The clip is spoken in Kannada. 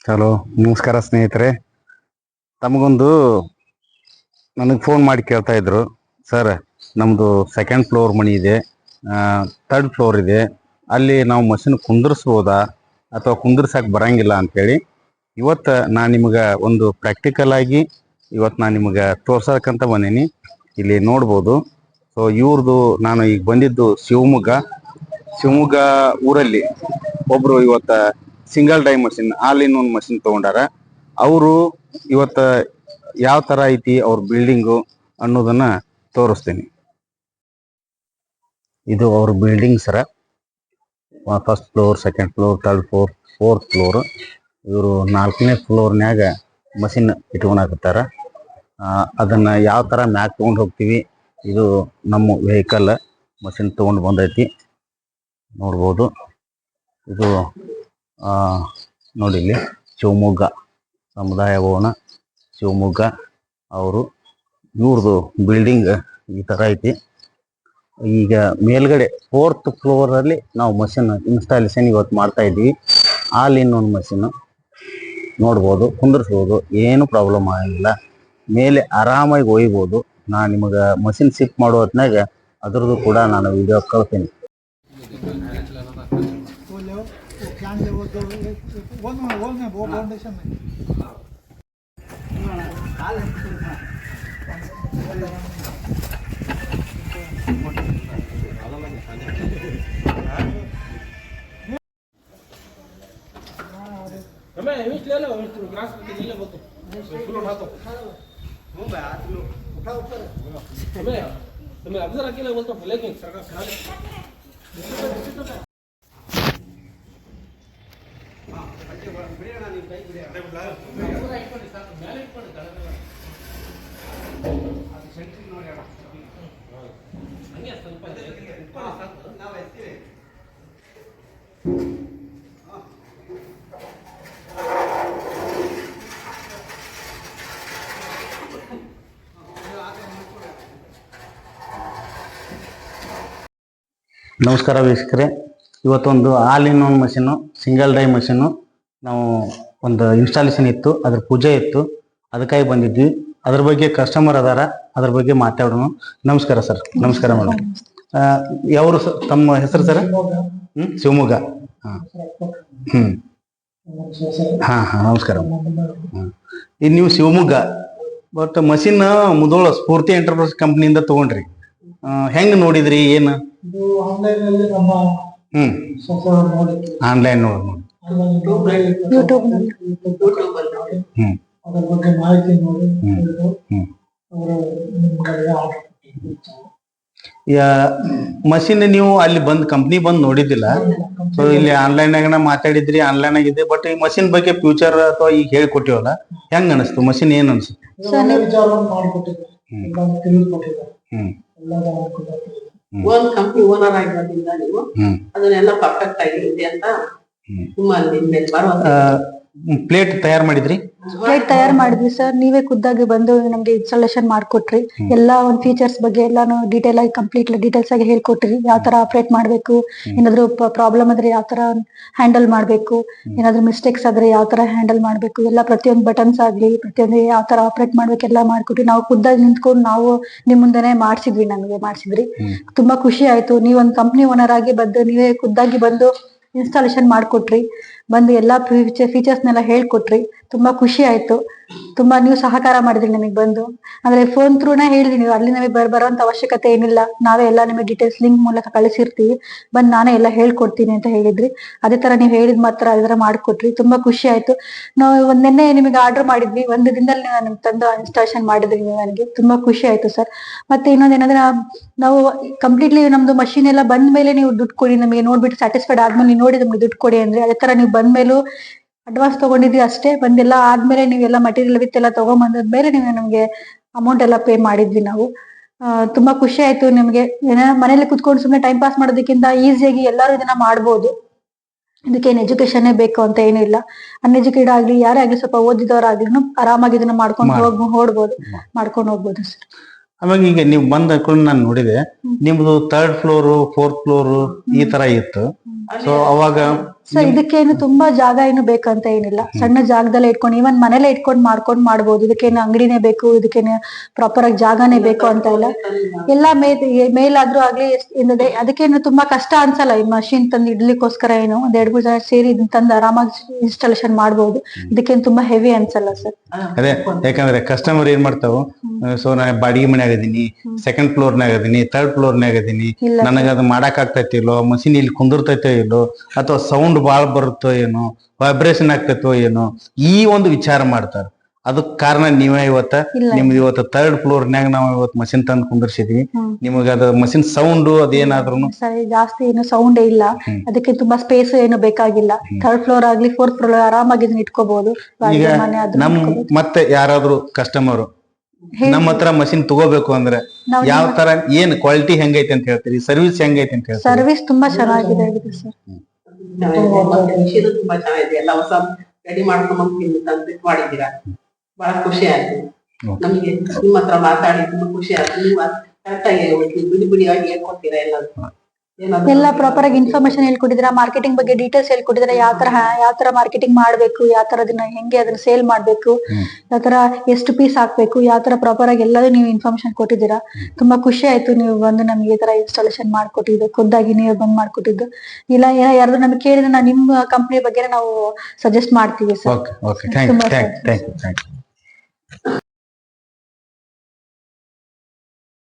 ಹಲೋ, ನಮಸ್ಕಾರ ಸ್ನೇಹಿತರೆ. ತಮಗೊಂದು ನನಗೆ ಫೋನ್ ಮಾಡಿ ಕೇಳ್ತಾ ಇದ್ರು, ಸರ್ ನಮ್ಮದು ಸೆಕೆಂಡ್ ಫ್ಲೋರ್ ಮನಿ ಇದೆ, ಥರ್ಡ್ ಫ್ಲೋರ್ ಇದೆ, ಅಲ್ಲಿ ನಾವು ಮಷಿನ್ ಕುಂದಿರಿಸ್ಬೋದಾ ಅಥವಾ ಕುಂದಿರ್ಸಕ್ಕೆ ಬರಂಗಿಲ್ಲ ಅಂತೇಳಿ ಇವತ್ತು ನಾನು ನಿಮಗೆ ಒಂದು ಪ್ರಾಕ್ಟಿಕಲ್ ಆಗಿ ಇವತ್ತು ನಾನು ನಿಮಗೆ ತೋರ್ಸೋಕ್ಕಂತ ಬಂದೀನಿ. ಇಲ್ಲಿ ನೋಡ್ಬೋದು. ಸೊ ಇವ್ರದ್ದು ನಾನು ಈಗ ಬಂದಿದ್ದು ಶಿವಮೊಗ್ಗ ಊರಲ್ಲಿ ಒಬ್ಬರು ಇವತ್ತು single die machine all in one machine ತಗೊಂಡಾರ. ಅವರು ಇವತ್ತ ಯಾವ ತರ ಐತಿ ಅವ್ರ ಬಿಲ್ಡಿಂಗು ಅನ್ನೋದನ್ನ ತೋರಿಸ್ತೀನಿ. ಇದು ಅವ್ರ building sir. First floor, second floor, third floor, fourth floor. ಇವರು 4ನೇ ಫ್ಲೋರ್ನ್ಯಾಗ ಮಷಿನ್ ಇಟ್ಕೊಂಡಾಕತ್ತಾರ. ಅದನ್ನ ಯಾವ ತರ ಮ್ಯಾಕ್ ತಗೊಂಡು ಹೋಗ್ತೀವಿ, ಇದು ನಮ್ಮ ವೆಹಿಕಲ್ ಮಷಿನ್ ತಗೊಂಡು ಬಂದೈತಿ. ನೋಡ್ಬೋದು. ಇದು ನೋಡಿ ಇಲ್ಲಿ ಶಿವಮೊಗ್ಗ ಸಮುದಾಯ ಭವನ ಶಿವಮೊಗ್ಗ ಇವ್ರದ್ದು ಬಿಲ್ಡಿಂಗ್ ಈ ತರ ಐತಿ. ಈಗ ಮೇಲ್ಗಡೆ 4th ಫ್ಲೋರಲ್ಲಿ ನಾವು ಮಷಿನ್ ಇನ್ಸ್ಟಾಲೇಷನ್ ಇವತ್ತು ಮಾಡ್ತಾ ಇದ್ವಿ. ಆಲ್ ಇನ್ ಒನ್ ಮಷಿನ್ ನೋಡ್ಬೋದು, ಕುಂದಿರ್ಸ್ಬೋದು, ಏನು ಪ್ರಾಬ್ಲಮ್ ಆಗಂಗಿಲ್ಲ. ಮೇಲೆ ಆರಾಮಾಗಿ ಒಯ್ಬೋದು. ನಾನು ನಿಮಗೆ ಮಷಿನ್ ಶಿಫ್ಟ್ ಮಾಡೋ ಹೊತ್ನಾಗ ಅದ್ರದ್ದು ಕೂಡ ನಾನು ವಿಡಿಯೋ ಕಳ್ತೀನಿ. ನಮಸ್ಕಾರ ವೀಕ್ಷಕರೇ. ಇವತ್ತೊಂದು all in one machine, single die machine ನಾವು ಒಂದು ಇನ್ಸ್ಟಾಲೇಷನ್ ಇತ್ತು, ಅದ್ರ ಪೂಜೆ ಇತ್ತು, ಅದಕ್ಕಾಗಿ ಬಂದಿದ್ವಿ. ಅದ್ರ ಬಗ್ಗೆ ಕಸ್ಟಮರ್ ಅದಾರ, ಅದ್ರ ಬಗ್ಗೆ ಮಾತಾಡೋಣ. ನಮಸ್ಕಾರ ಸರ್. ನಮಸ್ಕಾರ ಮೇಡಮ್. ಯಾವರು ತಮ್ಮ ಹೆಸರು ಸರ್? ಶಿವಮೊಗ್ಗ. ಹಾ ನಮಸ್ಕಾರ. ಇದು ನೀವು Shivamogga, but machine Mudhol Spoorthi enterprise ಕಂಪ್ನಿಯಿಂದ ತಗೊಂಡ್ರಿ. ಹೆಂಗ್ ನೋಡಿದ್ರಿ? ಏನು ಆನ್ಲೈನ್ ನೋಡಿ ಮಷಿನ್ ನೀವು ಅಲ್ಲಿ ಬಂದ್ ಕಂಪ್ನಿ ಬಂದ್ ನೋಡಿದ್ದಿಲ್ಲ. ಸೊ ಇಲ್ಲಿ ಆನ್ಲೈನ್ ಮಾತಾಡಿದ್ರಿ, ಆನ್ಲೈನ್ ಆಗಿದೆ. ಬಟ್ ಈ ಮಷಿನ್ ಬಗ್ಗೆ ಫ್ಯೂಚರ್ ಅಥವಾ ಈಗ ಹೇಳ್ಕೊಟ್ಟಿವಲ್ಲ, ಹೆಂಗ್ ಅನಿಸ್ತು? ಮಷಿನ್ ಏನ್ ಅನ್ಸುತ್ತೆ? ಒಂದ್ ಕಂಪ್ನಿ ಓನರ್ ಆಗಿರೋದ್ರಿಂದ ನೀವು ಅದನ್ನೆಲ್ಲ ಪರ್ಫೆಕ್ಟ್ ಆಗಿರುತ್ತೆ ಅಂತ ಪ್ಲೇಟ್ ತಯಾರು ಮಾಡಿದ್ರಿ? ಪ್ಲೇಟ್ ತಯಾರು ಮಾಡಿದ್ವಿ ಸರ್. ನೀವೇ ಖುದ್ದಾಗಿ ಬಂದು ನಮ್ಗೆ ಇನ್ಸ್ಟಾಲೇಷನ್ ಮಾಡ್ಕೊಟ್ರಿ. ಎಲ್ಲಾ ಒಂದ್ ಫೀಚರ್ಸ್ ಬಗ್ಗೆ ಎಲ್ಲಾನು ಡೀಟೇಲ್ ಆಗಿ ಡೀಟೇಲ್ಸ್ ಆಗಿ ಹೇಳ್ಕೊಟ್ರಿ. ಯಾವ ತರ ಆಪರೇಟ್ ಮಾಡ್ಬೇಕು, ಏನಾದ್ರು ಪ್ರಾಬ್ಲಮ್ ಆದ್ರೆ ಯಾವ ತರ ಹ್ಯಾಂಡಲ್ ಮಾಡ್ಬೇಕು, ಏನಾದ್ರು ಮಿಸ್ಟೇಕ್ಸ್ ಆದ್ರೆ ಯಾವ ತರ ಹ್ಯಾಂಡಲ್ ಮಾಡ್ಬೇಕು, ಎಲ್ಲ ಪ್ರತಿಯೊಂದು ಬಟನ್ಸ್ ಆಗ್ಲಿ ಪ್ರತಿಯೊಂದು ಯಾವ ತರ ಆಪರೇಟ್ ಮಾಡ್ಬೇಕು ಎಲ್ಲ ಮಾಡ್ಕೊಟ್ರಿ. ನಾವು ಖುದ್ದಾಗಿ ನಿಂತ್ಕೊಂಡು ನಾವು ನಿಮ್ ಮುಂದೆನೆ ಮಾಡ್ಸಿದ್ರಿ. ತುಂಬಾ ಖುಷಿ ಆಯ್ತು. ನೀವೊಂದ್ ಕಂಪ್ನಿ ಓನರ್ ಆಗಿ ಬಂದು ನೀವೇ ಖುದ್ದಾಗಿ ಬಂದು ಇನ್ಸ್ಟಾಲೇಷನ್ ಮಾಡ್ಕೊಟ್ರಿ. ಬಂದು ಎಲ್ಲಾ ಫೀಚರ್ಸ್ನೆಲ್ಲ ಹೇಳ್ಕೊಟ್ರಿ. ತುಂಬಾ ಖುಷಿ ಆಯ್ತು. ತುಂಬಾ ನೀವು ಸಹಕಾರ ಮಾಡಿದ್ರಿ ನಮಗ್ ಬಂದು. ಅಂದ್ರೆ ಫೋನ್ ಥ್ರೂನೇ ಹೇಳಿದ್ರಿ, ನೀವು ಅಲ್ಲಿ ನಮಗೆ ಬರುವಂತ ಅವಶ್ಯಕತೆ ಏನಿಲ್ಲ, ನಾವೇ ಎಲ್ಲ ನಿಮಗೆ ಡೀಟೇಲ್ಸ್ ಲಿಂಕ್ ಮೂಲಕ ಕಳಿಸಿರ್ತೀವಿ, ಬಂದ್ ನಾನೇ ಎಲ್ಲ ಹೇಳ್ಕೊಡ್ತೀನಿ ಅಂತ ಹೇಳಿದ್ರಿ. ಅದೇ ತರ ನೀವು ಹೇಳಿದ್ ಮಾತ್ರ ಅದೇ ತರ ಮಾಡ್ಕೊಟ್ರಿ. ತುಂಬಾ ಖುಷಿ ಆಯ್ತು. ನಾವು ನಿನ್ನೆ ನಿಮಗೆ ಆರ್ಡರ್ ಮಾಡಿದ್ವಿ, ಒಂದು ದಿನದಲ್ಲಿ ನೀವು ತಂದು ಇನ್ಸ್ಟಾಲೇಷನ್ ಮಾಡಿದ್ರಿ. ನೀವು ನನಗೆ ತುಂಬಾ ಖುಷಿ ಆಯ್ತು ಸರ್. ಮತ್ತೆ ಇನ್ನೊಂದೇನಂದ್ರೆ, ನಾವು ಕಂಪ್ಲೀಟ್ಲಿ ನಮ್ದು ಮಷೀನ್ ಎಲ್ಲ ಬಂದ ಮೇಲೆ ನೀವು ದುಡ್ಡು ಕೊಡಿ, ನಮಗೆ ನೋಡ್ಬಿಟ್ಟು ಸ್ಯಾಟಿಸ್ಫೈಡ್ ಆದ್ಮೇಲೆ ನೀವು ನೋಡಿ ನಮ್ಗೆ ದುಡ್ಡು ಕೊಡಿ ಅಂದ್ರೆ, ಅದೇ ತರ ನೀವು ಬಂದ್ಮೇಲೂ ಅಡ್ವಾನ್ಸ್ ತಗೊಂಡಿದ್ವಿ ಅಷ್ಟೇ. ಬಂದೆಲ್ಲ ಆದ್ಮೇಲೆ ನೀವೆಲ್ಲ ಮಟೀರಿಯಲ್ ವಿತ್ ಎಲ್ಲ ತಗೊಂಡ್ಬಂದ್ಮೇಲೆ ನೀವು ನಮ್ಗೆ ಅಮೌಂಟ್ ಎಲ್ಲ ಪೇ ಮಾಡಿದ್ವಿ ನಾವು. ತುಂಬಾ ಖುಷಿ ಆಯ್ತು. ನಿಮ್ಗೆ ಮನೇಲಿ ಕುತ್ಕೊಂಡು ಸುಮ್ಮನೆ ಟೈಮ್ ಪಾಸ್ ಮಾಡೋದಕ್ಕಿಂತ ಈಸಿಯಾಗಿ ಎಲ್ಲರೂ ಇದನ್ನ ಮಾಡ್ಬೋದು. ಇದಕ್ಕೇನು ಎಜುಕೇಶನ್ ಬೇಕು ಅಂತ ಏನೂ ಇಲ್ಲ. ಅನ್ಎಜುಕೇಟೆಡ್ ಆಗ್ಲಿ ಯಾರೇ ಆಗ್ಲಿ, ಸ್ವಲ್ಪ ಓದಿದವರಾಗ್ಲಿ ಆರಾಮಾಗಿ ಇದನ್ನ ಮಾಡ್ಕೊಂಡು ಮಾಡ್ಕೊಂಡು ಹೋಗ್ಬೋದು ಸರ್. ಆಮೇಲೆ ಈಗ ನೀವು ಬಂದ ನಾನು ನೋಡಿದೆ, ನಿಮ್ದು 3rd ಫ್ಲೋರ್ 4th ಫ್ಲೋರ್ ಈ ತರ ಇತ್ತು. ಸೊ ಅವಾಗ ಸರ್ ಇದಕ್ಕೇನು ತುಂಬಾ ಜಾಗ ಏನು ಬೇಕಂತ ಏನಿಲ್ಲ, ಸಣ್ಣ ಜಾಗದಲ್ಲೇ ಇಟ್ಕೊಂಡು ಇವನ್ ಮನೇಲೆ ಇಟ್ಕೊಂಡು ಮಾಡ್ಬೋದು. ಇದಕ್ಕೇನು ಅಂಗಡಿನೇ ಬೇಕು, ಇದಕ್ಕೇನು ಪ್ರಾಪರ್ ಆಗಿ ಜಾಗನೇ ಬೇಕು ಅಂತ ಇಲ್ಲ. ಎಲ್ಲ ಮೇಲಾದ್ರೂ ಆಗ್ಲಿ ಏನದೆ ಅದಕ್ಕೇನು ತುಂಬಾ ಕಷ್ಟ ಅನ್ಸಲ್ಲ. ಈ ಮಷಿನ್ ತಂದು ಇಡ್ಲಿಕ್ಕೋಸ್ಕರ ಏನು ಒಂದ್ 2-3 ಜನ ಸೇರಿ ಇದನ್ನ ತಂದು ಆರಾಮಾಗಿ ಇನ್ಸ್ಟಾಲೇಷನ್ ಮಾಡ್ಬೋದು. ಇದಕ್ಕೇನು ತುಂಬಾ ಹೆವಿ ಅನ್ಸಲ್ಲ ಸರ್. ಅದೇ ಯಾಕಂದ್ರೆ ಕಸ್ಟಮರ್ ಏನ್ ಮಾಡ್ತಾವ, ಸೊ ನಾ ಬಾಡಿಗೆ ಮನೆ ಆಗದೀನಿ, ಸೆಕೆಂಡ್ ಫ್ಲೋರ್ ನಾಗ ಅದೀನಿ, ಥರ್ಡ್ ಫ್ಲೋರ್ ನಾಗ ಅದೀನಿ, ನನಗ ಅದು ಮಾಡಕ್ ಆಗ್ತೈತಿ ಇಲ್ಲೋ, ಮಷಿನ್ ಇಲ್ಲಿ ಕುಂದಿರ್ತೈತೋ ಇಲ್ಲೋ, ಅಥವಾ ಸೌಂಡ್ ಬಾಳ್ ಬರುತ್ತೋ ಏನೋ, ವೈಬ್ರೇಷನ್ ಆಗ್ತೈತೋ ಏನೋ, ಈ ಒಂದು ವಿಚಾರ ಮಾಡ್ತಾರ. ಅದಕ್ ಕಾರಣ ನೀವೇ ನಿಮ್ದು ಇವತ್ತು ಥರ್ಡ್ ಫ್ಲೋರ್ ನಾಗ ನಾವು ಇವತ್ತು ಮಷಿನ್ ತಂದು ಕುಂದರ್ಸಿದ್ವಿ. ನಿಮಗ ಅದ ಮಷಿನ್ ಸೌಂಡ್ ಅದೇನಾದ್ರೂ ಸರಿ ಜಾಸ್ತಿ ಏನು ಸೌಂಡ್ ಇಲ್ಲ, ಅದಕ್ಕೆ ತುಂಬಾ ಸ್ಪೇಸ್ ಏನು ಬೇಕಾಗಿಲ್ಲ. ಥರ್ಡ್ ಫ್ಲೋರ್ ಆಗ್ಲಿ ಫೋರ್ತ್ ಫ್ಲೋರ್ ಆರಾಮಾಗಿ ಇದನ್ನ ಇಟ್ಕೋಬಹುದು. ಈಗ ನಮ್ ಮತ್ತೆ ಯಾರಾದ್ರೂ ಕಸ್ಟಮರ್ ನಮ್ಮ ಹತ್ರ ಮಷಿನ್ ತಗೋಬೇಕು ಅಂದ್ರೆ ಯಾವ ತರ ಏನ್ ಕ್ವಾಲಿಟಿ ಹೆಂಗೈತೆ ಅಂತ ಹೇಳ್ತೀರಿ, ಸರ್ವಿಸ್ ಹೆಂಗೈತೆ ಅಂತ ಹೇಳ್ತೀರಿ? ಸರ್ವಿಸ್ ತುಂಬಾ ಚೆನ್ನಾಗಿದೆ ಸರ್. ಮಿಷಿನ್ ತುಂಬಾ ಚೆನ್ನಾಗಿದೆ, ಎಲ್ಲ ಹೊಸ ರೆಡಿ ಮಾಡ್ಕೊಂಡ್ ತಂದು ಮಾಡಿದ್ದೀರಾ, ಬಹಳ ಖುಷಿ ಆಯ್ತು ನಮ್ಗೆ. ನಿಮ್ಮ ಹತ್ರ ಮಾತಾಡಿ ತುಂಬಾ ಖುಷಿ ಆಯ್ತು. ನೀವು ಕರೆಕ್ಟ್ ಆಗಿ ಬಿಡಿಯಾಗಿ ಹೇಳ್ಕೊಡ್ತೀರಾ ಎಲ್ಲ ಪ್ರಾಪರ್ ಆಗಿ ಇನ್ಫಾರ್ಮೇಶನ್ ಹೇಳ್ಕೊಟ್ಟಿದ್ದೀರಾ, ಮಾರ್ಕೆಟಿಂಗ್ ಬಗ್ಗೆ ಡೀಟೇಲ್ಸ್ ಹೇಳ್ಕೊಟ್ಟಿದ್ದೀರಾ, ಯಾವ ತರ ಮಾರ್ಕೆಟಿಂಗ್ ಮಾಡ್ಬೇಕು, ಯಾವ ತರ ಅದನ್ನ ಸೇಲ್ ಮಾಡ್ಬೇಕು, ಯಾವ ತರ ಎಷ್ಟು ಪೀಸ್ ಹಾಕ್ಬೇಕು, ಯಾವ ತರ ಪ್ರಾಪರ್ ಆಗಿ ಎಲ್ಲದೂ ನೀವು ಇನ್ಫಾರ್ಮೇಶನ್ ಕೊಟ್ಟಿದ್ದೀರಾ. ತುಂಬಾ ಖುಷಿ ಆಯ್ತು ನೀವು ಬಂದು ನಮ್ಗೆ ಈ ತರ ಇನ್ಸ್ಟಾಲೇಷನ್ ಮಾಡ್ಕೊಟ್ಟಿದ್ದು, ಖುದ್ದಾಗಿ ನೀವೇ ಬಂದ್ ಮಾಡ್ಕೊಟ್ಟಿದ್ದು. ಇಲ್ಲ ಯಾರಾದ್ರೂ ನಮ್ಗೆ ಕೇಳಿದ್ರೆ ನಾವು ನಿಮ್ಮ ಕಂಪ್ನಿ ಬಗ್ಗೆ ನಾವು ಸಜೆಸ್ಟ್ ಮಾಡ್ತೀವಿ ಸರ್. Okay, thank you.